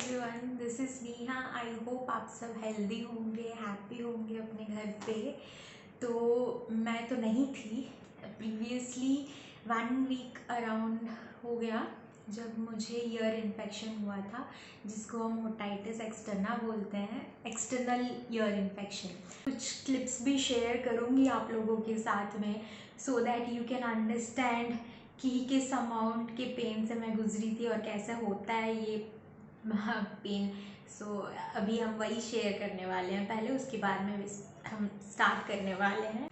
Everyone, this is Neha. I hope आप सब healthy होंगे, हैप्पी होंगे अपने घर पे। तो मैं तो नहीं थी प्रीवियसली। 1 वीक अराउंड हो गया जब मुझे ईयर इन्फेक्शन हुआ था, जिसको हम ओटाइटिस एक्सटर्ना बोलते हैं, एक्सटर्नल ईयर इन्फेक्शन। कुछ क्लिप्स भी शेयर करूँगी आप लोगों के साथ में, so that you can understand कि किस अमाउंट के पेन से मैं गुजरी थी और कैसे होता है ये पेन। सो अभी हम वही शेयर करने वाले हैं पहले, उसके बाद में हम स्टार्ट करने वाले हैं।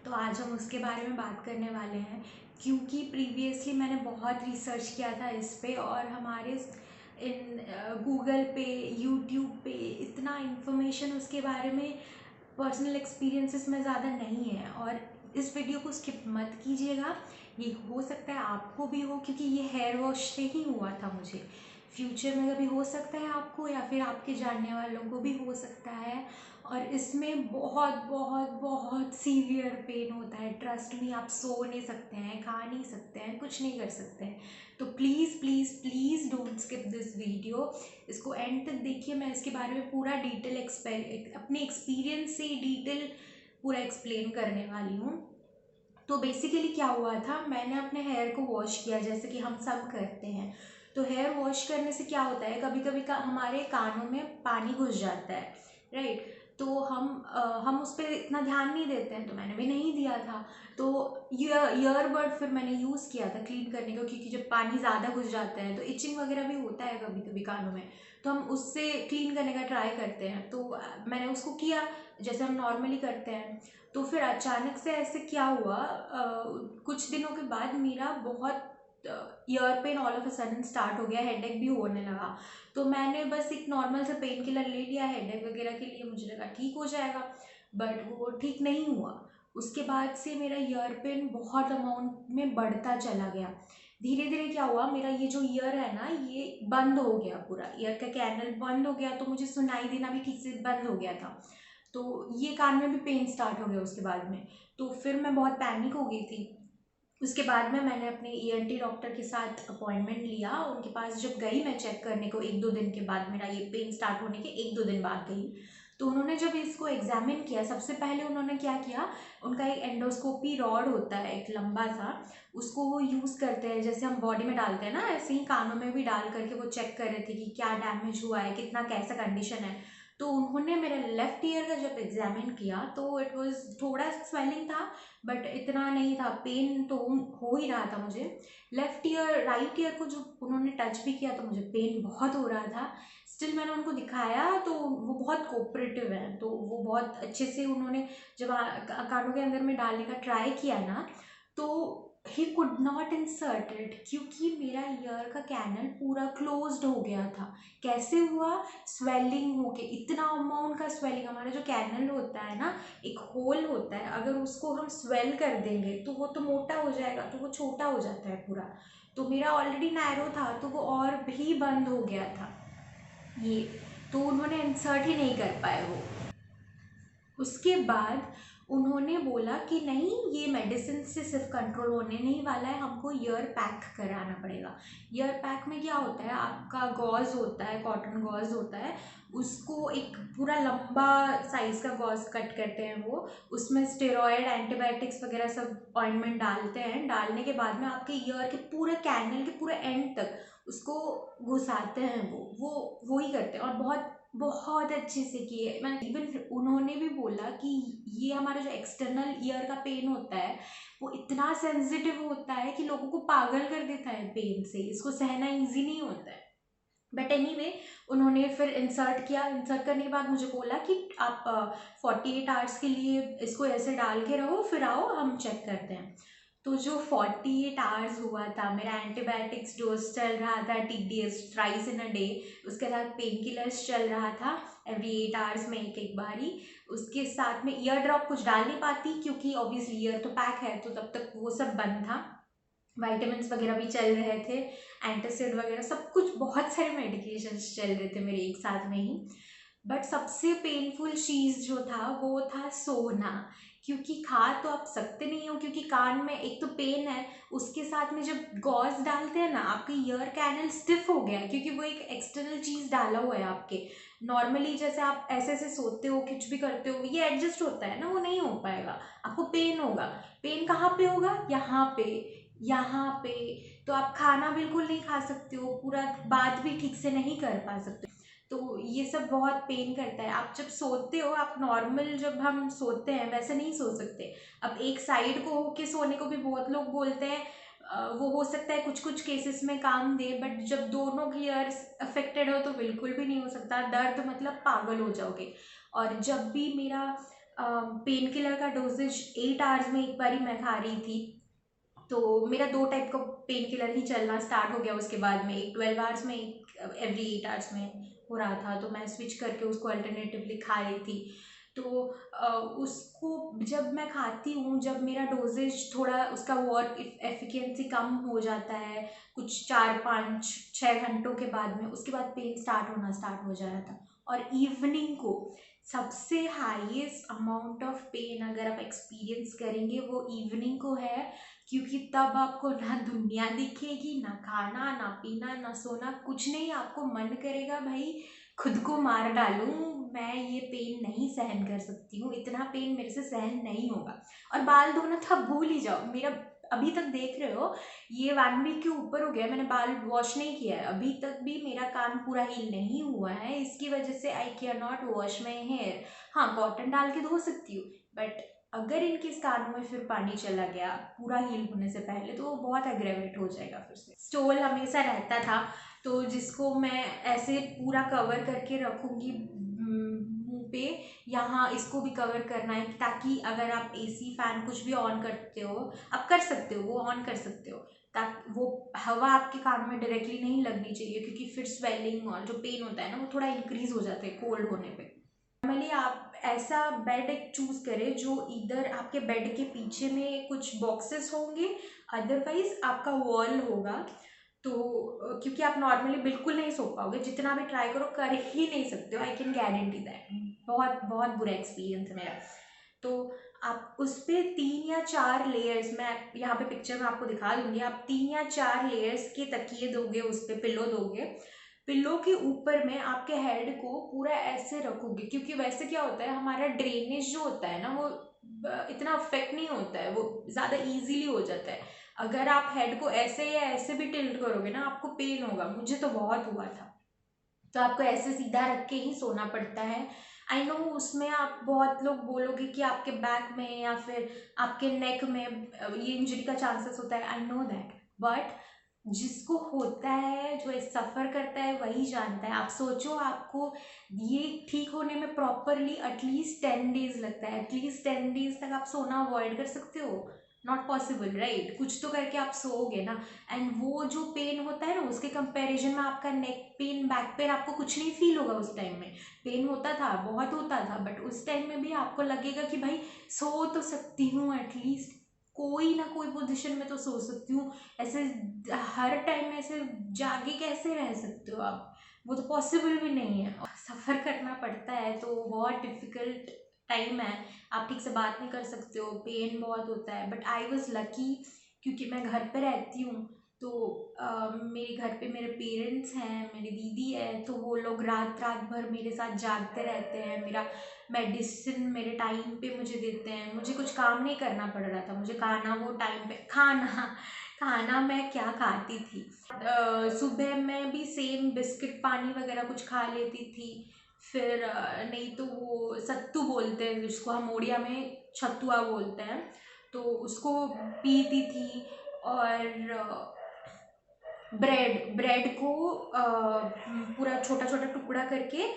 तो आज हम उसके बारे में बात करने वाले हैं, क्योंकि प्रीवियसली मैंने बहुत रिसर्च किया था इस पे, और हमारे इन गूगल पे, यूट्यूब पे इतना इन्फॉर्मेशन उसके बारे में, पर्सनल एक्सपीरियंसेस में ज़्यादा नहीं है। और इस वीडियो को स्किप मत कीजिएगा, ये हो सकता है आपको भी हो, क्योंकि ये हेयर वॉश से ही हुआ था मुझे। फ्यूचर में कभी हो सकता है आपको, या फिर आपके जानने वालों को भी हो सकता है। और इसमें बहुत बहुत बहुत सीवियर पेन होता है, ट्रस्ट मी। आप सो नहीं सकते हैं, खा नहीं सकते हैं, कुछ नहीं कर सकते हैं। तो please please please don't skip this video, इसको एंड तक देखिए। मैं इसके बारे में पूरा डिटेल अपने एक्सपीरियंस से डिटेल पूरा एक्सप्लेन करने वाली हूँ। तो बेसिकली क्या हुआ था, मैंने अपने हेयर को वॉश किया जैसे कि हम सब करते हैं। तो हेयर वॉश करने से क्या होता है, कभी कभी हमारे कानों में पानी घुस जाता है, राइट। तो हम उस पर इतना ध्यान नहीं देते हैं, तो मैंने भी नहीं दिया था। तो ईयरबड फिर मैंने यूज़ किया था क्लीन करने को, क्योंकि जब पानी ज़्यादा घुस जाता है तो इचिंग वगैरह भी होता है कभी कभी कानों में। तो हम उससे क्लीन करने का ट्राई करते हैं। तो मैंने उसको किया जैसे हम नॉर्मली करते हैं। तो फिर अचानक से ऐसे क्या हुआ, कुछ दिनों के बाद मेरा बहुत year pain all of a sudden start हो गया, हेडेक भी होने लगा। तो मैंने बस एक नॉर्मल सा पेन किलर ले लिया हेडेक वगैरह के लिए, मुझे लगा ठीक हो जाएगा, बट वो ठीक नहीं हुआ। उसके बाद से मेरा ईयर पेन बहुत अमाउंट में बढ़ता चला गया। धीरे धीरे क्या हुआ, मेरा ये जो ईयर है ना, ये बंद हो गया, पूरा ईयर का कैनल बंद हो गया। तो मुझे सुनाई देना भी ठीक से बंद हो गया था। तो ये कान में भी पेन स्टार्ट हो गया उसके बाद में। तो फिर मैं बहुत पैनिक हो गई थी। उसके बाद में मैंने अपने ईएनटी डॉक्टर के साथ अपॉइंटमेंट लिया। उनके पास जब गई मैं चेक करने को, 1-2 दिन के बाद, मेरा ये पेन स्टार्ट होने के 1-2 दिन बाद गई। तो उन्होंने जब इसको एग्जामिन किया, सबसे पहले उन्होंने क्या किया, उनका एक एंडोस्कोपी रॉड होता है एक लंबा सा, उसको वो यूज़ करते हैं जैसे हम बॉडी में डालते हैं ना, ऐसे ही कानों में भी डाल करके वो चेक कर रहे थे कि क्या डैमेज हुआ है, कितना कैसा कंडीशन है। तो उन्होंने मेरे लेफ़्ट ईयर का जब एग्जामिन किया तो इट वाज थोड़ा स्वेलिंग था, बट इतना नहीं था। पेन तो हो ही रहा था मुझे। लेफ़्ट ईयर, राइट ईयर को जो उन्होंने टच भी किया तो मुझे पेन बहुत हो रहा था। स्टिल मैंने उनको दिखाया तो वो बहुत कोऑपरेटिव हैं, तो वो बहुत अच्छे से उन्होंने जब कानों के अंदर में डालने का ट्राई किया ना, तो he could not insert it, क्योंकि मेरा ईयर का कैनल पूरा क्लोज्ड हो गया था। कैसे हुआ, स्वेलिंग हो के, इतना अमाउंट का स्वेलिंग। हमारा जो कैनल होता है ना, एक होल होता है, अगर उसको हम स्वेल कर देंगे तो वो तो मोटा हो जाएगा, तो वो छोटा हो जाता है पूरा। तो मेरा ऑलरेडी नैरो था, तो वो और भी बंद हो गया था ये। तो उन्होंने इंसर्ट ही नहीं कर पाए वो। उसके बाद उन्होंने बोला कि नहीं, ये मेडिसिन से सिर्फ कंट्रोल होने नहीं वाला है, हमको ईयर पैक कराना पड़ेगा। ईयर पैक में क्या होता है, आपका गॉज होता है, कॉटन गॉज होता है, उसको एक पूरा लंबा साइज़ का गॉज कट करते हैं वो, उसमें स्टेरॉयड, एंटीबायोटिक्स वगैरह सब ऑइंटमेंट डालते हैं। डालने के बाद में आपके ईयर के पूरे कैनल के पूरे एंड तक उसको घुसाते हैं। वो ही करते हैं, और बहुत बहुत अच्छे से किए। मैं इवन उन्होंने भी बोला कि ये हमारा जो एक्सटर्नल ईयर का पेन होता है, वो इतना सेंसिटिव होता है कि लोगों को पागल कर देता है पेन से, इसको सहना इजी नहीं होता है। बट एनीवे, उन्होंने फिर इंसर्ट किया। इंसर्ट करने के बाद मुझे बोला कि आप 48 आवर्स के लिए इसको ऐसे डाल के रहो, फिर आओ हम चेक करते हैं। तो जो 48 आवर्स हुआ था, मेरा एंटीबायोटिक्स डोज चल रहा था, TDS, thrice in a day, उसके साथ पेन किलर्स चल रहा था एवरी 8 आवर्स में एक एक बारी। उसके साथ में ईयर ड्रॉप कुछ डाल नहीं पाती, क्योंकि ऑब्वियसली ईयर तो पैक है, तो तब तक वो सब बंद था। वाइटामिन्स वगैरह भी चल रहे थे, एंटासिड वगैरह सब कुछ, बहुत सारे मेडिकेशंस चल रहे थे मेरे एक साथ में ही। बट सबसे पेनफुल चीज़ जो था वो था सोना, क्योंकि खा तो आप सकते नहीं हो, क्योंकि कान में एक तो पेन है, उसके साथ में जब गॉज डालते हैं ना, आपका ईयर कैनल स्टिफ हो गया है, क्योंकि वो एक एक्सटर्नल चीज़ डाला हुआ है आपके। नॉर्मली जैसे आप ऐसे ऐसे सोते हो, कुछ भी करते हो, ये एडजस्ट होता है ना, वो नहीं हो पाएगा, आपको पेन होगा। पेन कहाँ पे होगा? यहाँ पे, यहाँ पे। तो आप खाना बिल्कुल नहीं खा सकते हो, पूरा बात भी ठीक से नहीं कर पा सकते। तो ये सब बहुत पेन करता है। आप जब सोते हो, आप नॉर्मल जब हम सोते हैं वैसे नहीं सो सकते। अब एक साइड को होके सोने को भी बहुत लोग बोलते हैं, वो हो सकता है कुछ कुछ केसेस में काम दे, बट जब दोनों ईयर्स अफेक्टेड हो तो बिल्कुल भी नहीं हो सकता। दर्द मतलब पागल हो जाओगे। और जब भी मेरा पेन किलर का डोजेज 8 आवर्स में एक बारी मैं खा रही थी, तो मेरा 2 टाइप का पेन किलर ही चलना स्टार्ट हो गया उसके बाद में, एक 12 आवर्स में, एक एवरी 8 आवर्स में हो रहा था, तो मैं स्विच करके उसको अल्टरनेटिवली खा रही थी। तो उसको जब मैं खाती हूँ, जब मेरा डोजेज थोड़ा उसका वर्क एफिशिएंसी कम हो जाता है कुछ 4 5 6 घंटों के बाद में, उसके बाद पेन स्टार्ट हो जा रहा था। और इवनिंग को सबसे हाईएस्ट अमाउंट ऑफ पेन अगर आप एक्सपीरियंस करेंगे वो इवनिंग को है, क्योंकि तब आपको ना दुनिया दिखेगी, ना खाना, ना पीना, ना सोना, कुछ नहीं। आपको मन करेगा भाई खुद को मार डालूं, मैं ये पेन नहीं सहन कर सकती हूँ, इतना पेन मेरे से सहन नहीं होगा। और बाल धोना तो आप भूल ही जाओ। मेरा अभी तक देख रहे हो, ये 1 वीक के ऊपर हो गया, मैंने बाल वॉश नहीं किया है, अभी तक भी मेरा कान पूरा हील नहीं हुआ है। इसकी वजह से I can not wash my hair. हाँ, कॉटन डाल के धो सकती हूँ, बट अगर इनके कानों में फिर पानी चला गया पूरा हील होने से पहले, तो वो बहुत एग्रेवेट हो जाएगा। फिर से स्टोल हमेशा रहता था, तो जिसको मैं ऐसे पूरा कवर करके रखूँगी मुंह पे, यहाँ इसको भी कवर करना है, ताकि अगर आप एसी फैन कुछ भी ऑन करते हो, आप कर सकते हो, वो ऑन कर सकते हो, ताकि वो हवा आपके कान में डायरेक्टली नहीं लगनी चाहिए, क्योंकि फिर स्वेलिंग और जो पेन होता है ना, वो थोड़ा इंक्रीज हो जाता है कोल्ड होने पे। नॉर्मली आप ऐसा बेड एक चूज करें जो इधर आपके बेड के पीछे में कुछ बॉक्सेस होंगे, अदरवाइज आपका वॉल होगा। तो क्योंकि आप नॉर्मली बिल्कुल नहीं सो पाओगे, जितना भी ट्राई करो कर ही नहीं सकते हो, आई कैन गारंटी दैट। बहुत बहुत बुरा एक्सपीरियंस है मेरा। तो आप उस पर 3 या 4 लेयर्स, मैं यहाँ पे पिक्चर में आपको दिखा दूंगी, आप 3 या 4 लेयर्स के तकिए दोगे, उस पर पिल्लो दोगे, पिल्लो के ऊपर में आपके हेड को पूरा ऐसे रखोगे, क्योंकि वैसे क्या होता है, हमारा ड्रेनेज जो होता है ना, वो इतना अफेक्ट नहीं होता है, वो ज़्यादा इजीली हो जाता है। अगर आप हेड को ऐसे या ऐसे भी टिल्ट करोगे ना, आपको पेन होगा, मुझे तो बहुत हुआ था। तो आपको ऐसे सीधा रख के ही सोना पड़ता है। आई नो उसमें आप बहुत लोग बोलोगे कि आपके बैक में या फिर आपके नेक में ये इंजरी का चांसेस होता है, आई नो दैट, बट जिसको होता है, जो सफ़र करता है, वही जानता है। आप सोचो, आपको ये ठीक होने में प्रॉपरली एटलीस्ट 10 डेज लगता है, एटलीस्ट 10 डेज तक आप सोना अवॉइड कर सकते हो? Not possible, right? कुछ तो करके आप सोओगे ना। एंड वो जो पेन होता है ना, उसके कंपैरिजन में आपका नेक पेन, बैक पेन, आपको कुछ नहीं फील होगा उस टाइम में। पेन होता था, बहुत होता था, बट उस टाइम में भी आपको लगेगा कि भाई सो तो सकती हूँ, एटलीस्ट कोई ना कोई पोजीशन में तो सो सकती हूँ। ऐसे हर टाइम ऐसे जागे कैसे रह सकते हो आप? वो तो पॉसिबल भी नहीं है। सफ़र करना पड़ता है तो बहुत डिफ़िकल्ट टाइम है। आप ठीक से बात नहीं कर सकते हो, पेन बहुत होता है, बट आई वॉज लकी, क्योंकि मैं घर पे रहती हूँ। तो मेरे घर पे मेरे पेरेंट्स हैं, मेरी दीदी है, तो वो लोग रात रात भर मेरे साथ जागते रहते हैं, मेरा मेडिसिन मेरे टाइम पे मुझे देते हैं, मुझे कुछ काम नहीं करना पड़ रहा था, मुझे खाना वो टाइम पे खाना खाना मैं क्या खाती थी, सुबह मैं भी सेम बिस्किट पानी वगैरह कुछ खा लेती थी। फिर नहीं तो वो सत्तू बोलते हैं जिसको हम उड़िया में छतुआ बोलते हैं, तो उसको पीती थी। और ब्रेड ब्रेड को पूरा छोटा छोटा टुकड़ा करके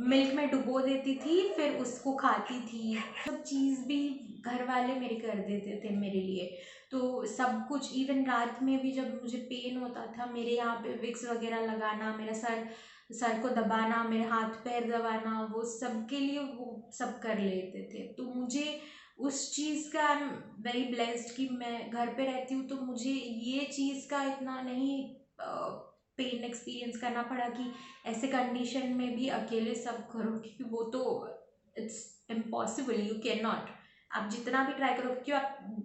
मिल्क में डुबो देती थी, फिर उसको खाती थी। सब चीज़ भी घर वाले मेरे कर देते थे मेरे लिए। तो सब कुछ, इवन रात में भी जब मुझे पेन होता था, मेरे यहाँ पे विक्स वगैरह लगाना, मेरा सर सर को दबाना, मेरे हाथ पैर दबाना, वो सब के लिए वो सब कर लेते थे। तो मुझे उस चीज़ का, आई एम वेरी ब्लेस्ड कि मैं घर पे रहती हूँ, तो मुझे ये चीज़ का इतना नहीं पेन एक्सपीरियंस करना पड़ा कि ऐसे कंडीशन में भी अकेले सब करो, क्योंकि वो तो it's impossible, you can not. आप जितना भी ट्राई करो, क्योंकि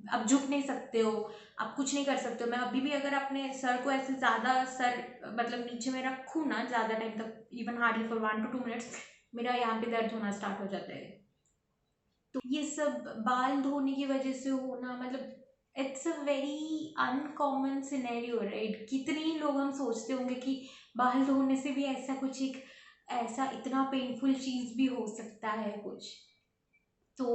आप झुक नहीं सकते हो, आप कुछ नहीं कर सकते हो। मैं अभी भी अगर अपने सर को ऐसे ज़्यादा सर मतलब नीचे में रखूँ ना ज़्यादा टाइम तक, even hardly for 1 to 2 minutes, मेरा यहाँ पे दर्द होना स्टार्ट हो जाता है। तो ये सब बाल धोने की वजह से होना, मतलब it's a very uncommon scenario, right? कितने ही लोग हम सोचते होंगे कि बाल धोने से भी ऐसा कुछ, एक ऐसा इतना पेनफुल चीज़ भी हो सकता है कुछ। तो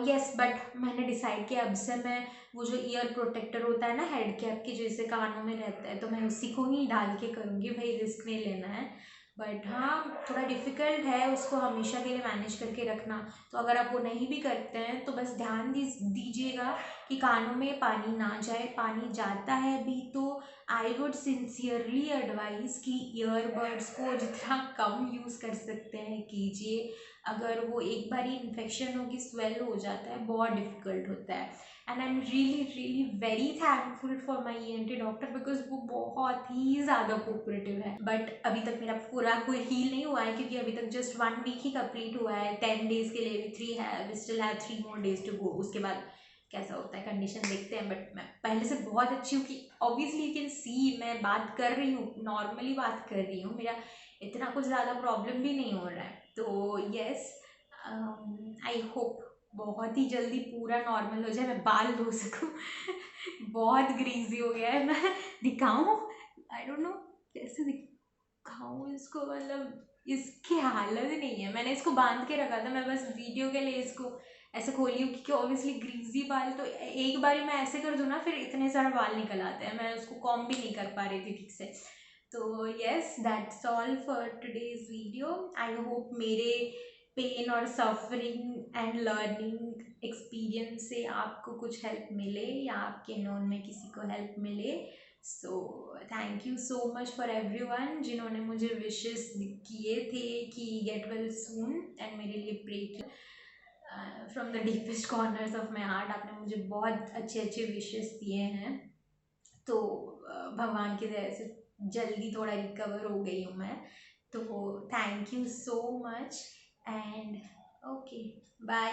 यस, बट मैंने डिसाइड किया अब से मैं वो जो ईयर प्रोटेक्टर होता है ना हेड कैप के जैसे कानों में रहता है, तो मैं उसी को ही डाल के करूँगी भाई, रिस्क नहीं लेना है। बट हाँ, थोड़ा डिफ़िकल्ट है उसको हमेशा के लिए मैनेज करके रखना। तो अगर आप वो नहीं भी करते हैं तो बस ध्यान दीजिएगा कि कानों में पानी ना जाए। पानी जाता है भी तो आई वुड सिंसियरली एडवाइस कि ईयरबड्स को जितना कम यूज़ कर सकते हैं कीजिए। अगर वो एक बार ही इन्फेक्शन होगी, स्वेल हो जाता है, बहुत डिफिकल्ट होता है। And I am really really very thankful for my ENT doctor, because वो बहुत ही ज़्यादा कोऑपरेटिव है। बट अभी तक मेरा पूरा कोई हील नहीं हुआ है, क्योंकि अभी तक जस्ट 1 वीक ही कंप्लीट हुआ है। 10 डेज के लिए भी we still have 3 more days to go. उसके बाद कैसा होता है कंडीशन देखते हैं। बट मैं पहले से बहुत अच्छी हूँ, कि ऑब्वियसली यू कैन सी मैं बात कर रही हूँ, नॉर्मली बात कर रही हूँ, मेरा इतना कुछ ज़्यादा प्रॉब्लम भी नहीं हो रहा है। तो यस, आई होप बहुत ही जल्दी पूरा नॉर्मल हो जाए, मैं बाल धो सकूँ। बहुत ग्रीजी हो गया है। मैं दिखाऊँ? आई डोंट नो कैसे दिखाऊँ इसको, मतलब इसकी हालत नहीं है। मैंने इसको बांध के रखा था, मैं बस वीडियो के लिए इसको ऐसे खोली हूँ, क्योंकि ऑब्वियसली ग्रीजी बाल तो एक बार मैं ऐसे कर दूँ ना, फिर इतने सारे बाल निकल आते हैं। मैं उसको कॉम्ब भी नहीं कर पा रही थी ठीक से। तो yes, that's all for today's video. I hope मेरे पेन और सफरिंग एंड लर्निंग एक्सपीरियंस से आपको कुछ हेल्प मिले, या आपके नोन में किसी को हेल्प मिले। So thank you so much for everyone जिन्होंने मुझे विशेस किए थे कि गेट वेल सून, एंड मेरे लिए प्रे किया from the deepest corners of my heart. आपने मुझे बहुत अच्छे अच्छे विशेस दिए हैं। तो भगवान की दया से जल्दी थोड़ा रिकवर हो गई हूँ मैं। तो thank you so much, and okay, bye.